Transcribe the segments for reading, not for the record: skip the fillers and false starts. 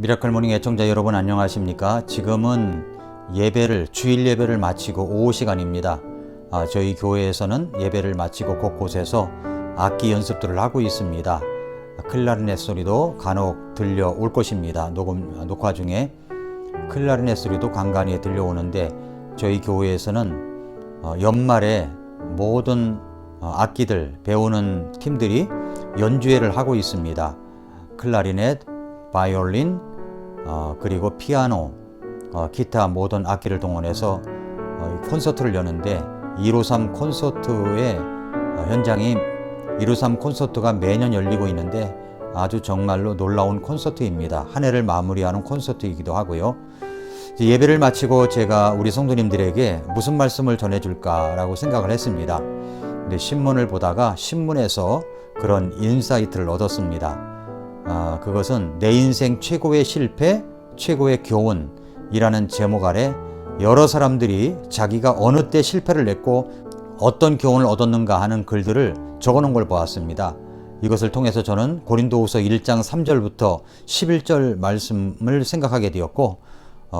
미라클 모닝 애청자 여러분 안녕하십니까? 지금은 주일 예배를 마치고 오후 시간입니다. 저희 교회에서는 예배를 마치고 곳곳에서 악기 연습들을 하고 있습니다. 클라리넷 소리도 간혹 들려올 것입니다. 녹화 중에 클라리넷 소리도 간간히 들려오는데 저희 교회에서는 연말에 모든 악기들 배우는 팀들이 연주회를 하고 있습니다. 클라리넷, 바이올린, 그리고 피아노, 기타 모든 악기를 동원해서 콘서트를 여는데 153 콘서트의 현장이 153 콘서트가 매년 열리고 있는데 아주 정말로 놀라운 콘서트입니다. 한 해를 마무리하는 콘서트이기도 하고요. 예배를 마치고 제가 우리 성도님들에게 무슨 말씀을 전해줄까라고 생각을 했습니다. 근데 신문을 보다가 신문에서 그런 인사이트를 얻었습니다. 그것은 내 인생 최고의 실패, 최고의 교훈이라는 제목 아래 여러 사람들이 자기가 어느 때 실패를 냈고 어떤 교훈을 얻었는가 하는 글들을 적어놓은 걸 보았습니다. 이것을 통해서 저는 고린도후서 1장 3절부터 11절 말씀을 생각하게 되었고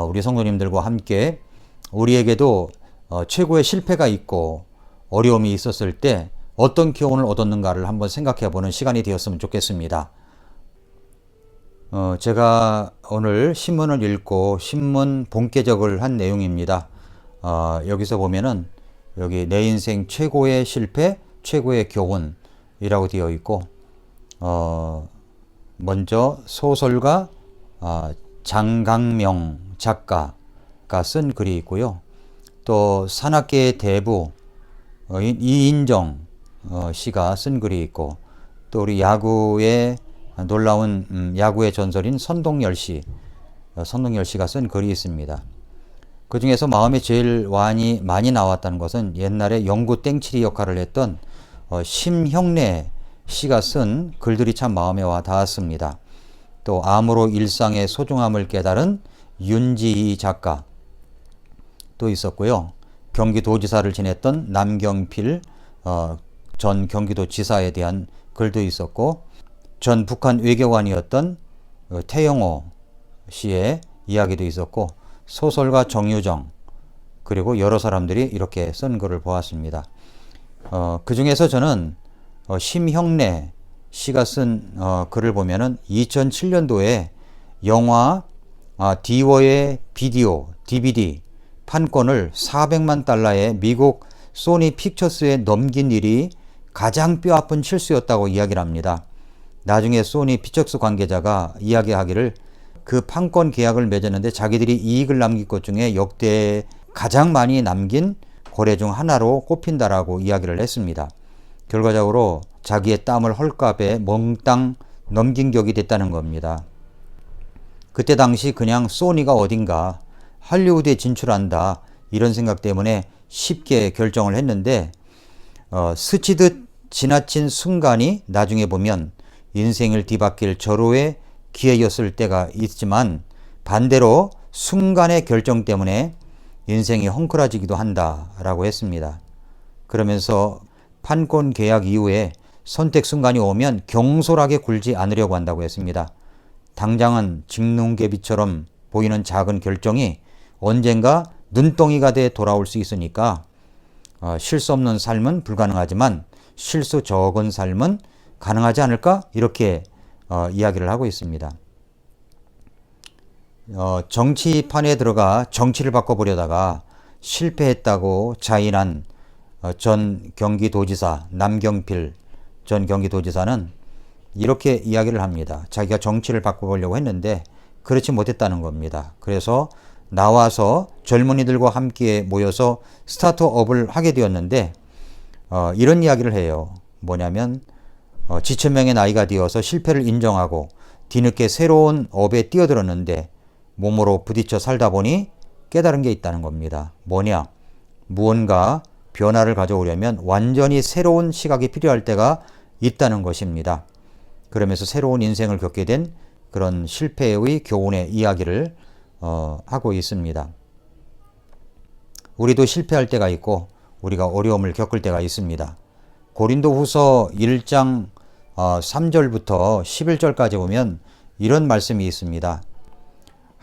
우리 성도님들과 함께 우리에게도 최고의 실패가 있고 어려움이 있었을 때 어떤 교훈을 얻었는가를 한번 생각해 보는 시간이 되었으면 좋겠습니다. 제가 오늘 신문을 읽고 신문 본께적을 한 내용입니다. 여기서 보면은 여기 내 인생 최고의 실패, 최고의 교훈이라고 되어 있고 먼저 소설가 장강명 작가가 쓴 글이 있고요. 또 산악계의 대부 이인정 씨가 쓴 글이 있고 또 우리 야구의 놀라운 야구의 전설인 선동열 씨가 쓴 글이 있습니다. 그 중에서 마음에 제일 많이 나왔다는 것은 옛날에 영구 땡칠이 역할을 했던 심형래 씨가 쓴 글들이 참 마음에 와 닿았습니다. 또 암으로 일상의 소중함을 깨달은 윤지희 작가 또 있었고요. 경기도지사를 지냈던 남경필 전 경기도지사에 대한 글도 있었고 전 북한 외교관이었던 태영호 씨의 이야기도 있었고 소설가 정유정 그리고 여러 사람들이 이렇게 쓴 글을 보았습니다. 그 중에서 저는 심형래 씨가 쓴 글을 보면은 2007년도에 영화 디워의 비디오 DVD 판권을 400만 달러에 미국 소니 픽처스에 넘긴 일이 가장 뼈아픈 실수였다고 이야기를 합니다. 나중에 소니 픽처스 관계자가 이야기하기를 그 판권 계약을 맺었는데 자기들이 이익을 남긴 것 중에 역대 가장 많이 남긴 거래 중 하나로 꼽힌다라고 이야기를 했습니다. 결과적으로 자기의 땀을 헐값에 몽땅 넘긴 격이 됐다는 겁니다. 그때 당시 그냥 소니가 어딘가 할리우드에 진출한다 이런 생각 때문에 쉽게 결정을 했는데 스치듯 지나친 순간이 나중에 보면 인생을 뒤바뀔 절호의 기회였을 때가 있지만 반대로 순간의 결정 때문에 인생이 헝클어지기도 한다라고 했습니다. 그러면서 판권 계약 이후에 선택 순간이 오면 경솔하게 굴지 않으려고 한다고 했습니다. 당장은 직눈개비처럼 보이는 작은 결정이 언젠가 눈덩이가 돼 돌아올 수 있으니까 실수 없는 삶은 불가능하지만 실수 적은 삶은 가능하지 않을까? 이렇게 이야기를 하고 있습니다. 정치판에 들어가 정치를 바꿔보려다가 실패했다고 자인한 전 경기도지사 남경필 전 경기도지사는 이렇게 이야기를 합니다. 자기가 정치를 바꿔보려고 했는데 그렇지 못했다는 겁니다. 그래서 나와서 젊은이들과 함께 모여서 스타트업을 하게 되었는데 이런 이야기를 해요. 뭐냐면 지천명의 나이가 되어서 실패를 인정하고 뒤늦게 새로운 업에 뛰어들었는데 몸으로 부딪혀 살다 보니 깨달은 게 있다는 겁니다. 뭐냐? 무언가 변화를 가져오려면 완전히 새로운 시각이 필요할 때가 있다는 것입니다. 그러면서 새로운 인생을 겪게 된 그런 실패의 교훈의 이야기를 하고 있습니다. 우리도 실패할 때가 있고 우리가 어려움을 겪을 때가 있습니다. 고린도후서 1장 3절부터 11절까지 보면 이런 말씀이 있습니다.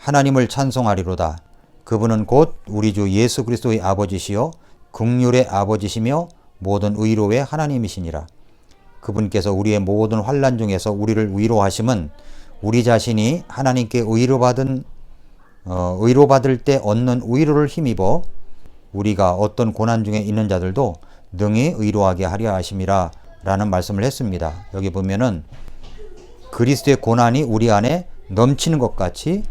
하나님을 찬송하리로다. 그분은 곧 우리 주 예수 그리스도의 아버지시요 긍휼의 아버지시며 모든 의로의 하나님이시니라. 그분께서 우리의 모든 환난 중에서 우리를 위로하심은 우리 자신이 하나님께 의로받을 때 얻는 위로를 힘입어 우리가 어떤 고난 중에 있는 자들도 능히 의로하게 하려 하심이라 라는 말씀을 했습니다. 여기 보면은 그리스도의 고난이 우리 안에 넘치는 것 같이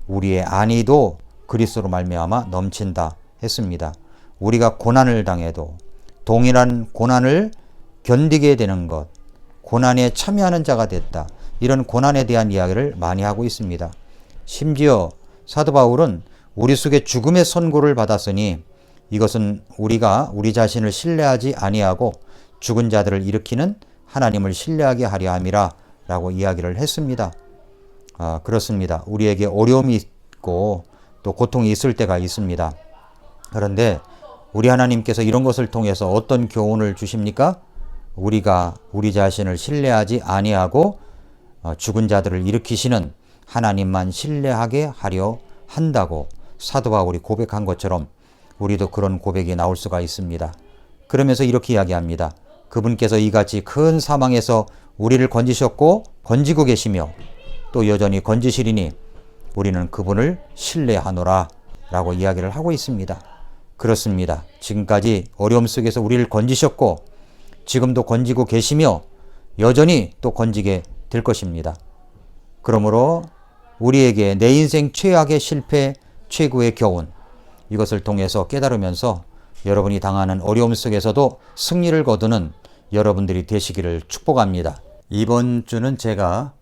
우리의 안위도 그리스도로 말미암아 넘친다 했습니다. 우리가 고난을 당해도 동일한 고난을 견디게 되는 것, 고난에 참여하는 자가 됐다. 이런 고난에 대한 이야기를 많이 하고 있습니다. 심지어 사도 바울은 우리 속에 죽음의 선고를 받았으니 이것은 우리가 우리 자신을 신뢰하지 아니하고 죽은 자들을 일으키는 하나님을 신뢰하게 하려 함이라 라고 이야기를 했습니다. 그렇습니다. 우리에게 어려움이 있고 또 고통이 있을 때가 있습니다. 그런데 우리 하나님께서 이런 것을 통해서 어떤 교훈을 주십니까? 우리가 우리 자신을 신뢰하지 아니하고 죽은 자들을 일으키시는 하나님만 신뢰하게 하려 한다고 사도 바울이 고백한 것처럼 우리도 그런 고백이 나올 수가 있습니다. 그러면서 이렇게 이야기합니다. 그분께서 이같이 큰 사망에서 우리를 건지셨고 건지고 계시며 또 여전히 건지시리니 우리는 그분을 신뢰하노라 라고 이야기를 하고 있습니다. 그렇습니다. 지금까지 어려움 속에서 우리를 건지셨고 지금도 건지고 계시며 여전히 또 건지게 될 것입니다. 그러므로 우리에게 내 인생 최악의 실패, 최고의 교훈 이것을 통해서 깨달으면서 여러분이 당하는 어려움 속에서도 승리를 거두는 여러분들이 되시기를 축복합니다. 이번 주는 제가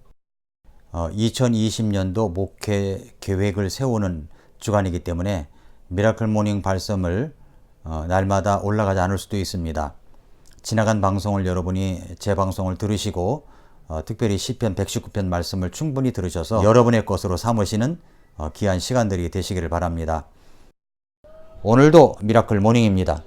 2020년도 목회 계획을 세우는 주간이기 때문에 미라클 모닝 발섬을 날마다 올라가지 않을 수도 있습니다. 지나간 방송을 여러분이 제 방송을 들으시고 특별히 시편 119편 말씀을 충분히 들으셔서 여러분의 것으로 삼으시는 귀한 시간들이 되시기를 바랍니다. 오늘도 미라클 모닝입니다.